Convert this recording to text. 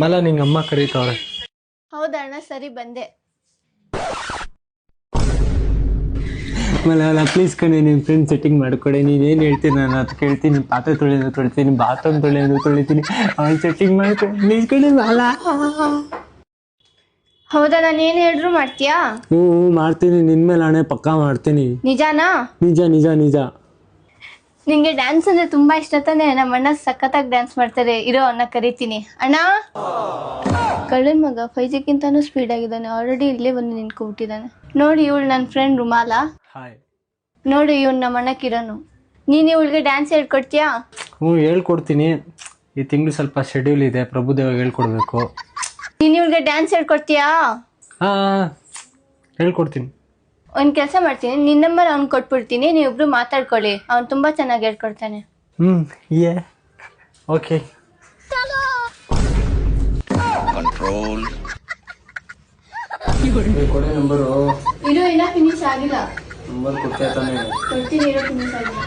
ಮಲ ನಿಂಗೆ ಅಮ್ಮ ಕರೀತವ್ರೆ. ಹೌದಣ್ಣ, ಸರಿ ಬಂದೆ. ಮಲ ಪ್ಲೀಸ್ ಕಣೆ, ನಿಮ್ಮ ಫ್ರೆಂಡ್ ಸೆಟ್ಟಿಂಗ್ ಮಾಡ್ಕೊಡೆ. ನೀನೇನು ಹೇಳ್ತೀನಿ ನಾನು ಅದು ಕೇಳ್ತೀನಿ. ಪಾತ್ರೆ ತೊಳಿತೀನಿ, ಬಾತ್ರೂಮ್ ತೊಳಿತೀನಿ, ಅವ್ನು ಸೆಟ್ಟಿಂಗ್ ಮಾಡ್ಕೊಂಡು ಪ್ಲೀಸ್ ಕಣೆ ಮಲ. ಹೌದಾ, ನಾನು ಏನು ಹೇಳಿದ್ರು ಮಾಡ್ತೀಯಾ? ಹ್ಞೂ ಮಾಡ್ತೀನಿ, ನಿನ್ನ ಮೇಲೆ ಹಣೆ ಪಕ್ಕಾ ಮಾಡ್ತೀನಿ. ನಿಜಾನಾ? ನಿಜ ನಿಜ ನಿಜ. ನಿಂಗೆ ಡ್ಯಾನ್ಸ್ ಅಂದ್ರೆ ತುಂಬಾ ಇಷ್ಟ ತಾನೆ? ನಮ್ಮ ಅಣ್ಣ ಸಖತ್ತಾಗಿ ಡ್ಯಾನ್ಸ್ ಮಾಡ್ತಾರೆ. ಇರೋ ಅಣ್ಣ ಕರಿತೀನಿ. ಅಣ್ಣ, ಕಳ್ಳನ ಮಗ 5G ಸ್ಪೀಡ್ ಆಗಿದ್ದಾನೆ. ಆಲ್ರೆಡಿ ಇಲ್ಲೇ ಬಂದು ನಿಂತ್ಕೊಬಿಟ್ಟಿದ್ದಾನೆ. ನೋಡಿ, ಇವಳು ನನ್ನ ಫ್ರೆಂಡ್ ರುಮಾಲಾ. ಹಾಯ್. ನೋಡಿ, ಇವ್ನು ನಮ್ಮ ಅಣ್ಣ ಕಿರಣ್. ನೀನು ಇವಳಿಗೆ ಡ್ಯಾನ್ಸ್ ಹೇಳ್ಕೊಡ್ತೀಯಾ? ಹ್ಞೂ ಹೇಳ್ಕೊಡ್ತೀನಿ. ಈ ತಿಂಗಳು ಸ್ವಲ್ಪ ಶೆಡ್ಯೂಲ್ ಇದೆ, ಪ್ರಭುದೇವಾಗ ಹೇಳ್ಕೊಡ್ಬೇಕು. ನೀನು ಇವಳಿಗೆ ಡ್ಯಾನ್ಸ್ ಹೇಳ್ಕೊಡ್ತೀಯಾ? ಹಾಂ ಹೇಳ್ಕೊಡ್ತೀನಿ. ಒಂದು ಕೆಲಸ ಮಾಡ್ತೀನಿ, ನಿನ್ನ ನಂಬರ್ ಅವ್ನು ಕೊಟ್ಬಿಡ್ತೀನಿ, ನೀವಿಬ್ರು ಮಾತಾಡ್ಕೊಳ್ಳಿ. ಅವ್ನು ತುಂಬ ಚೆನ್ನಾಗಿ ಹೇಳ್ಕೊಡ್ತಾನೆ. ಯೇ ಓಕೆ. ಕೊಡೆ ನಂಬರು. ಇರೋ, ಇನ್ನೂ ಫಿನಿಶ್ ಆಗಿಲ್ಲ. ನಂಬರ್ ಕೊಡ್ತಾ ತಾನೆ. ಕೊಡ್ತೀನಿ, ಇರೋ, ಫಿನಿಶ್ ಆಗಿಲ್ಲ.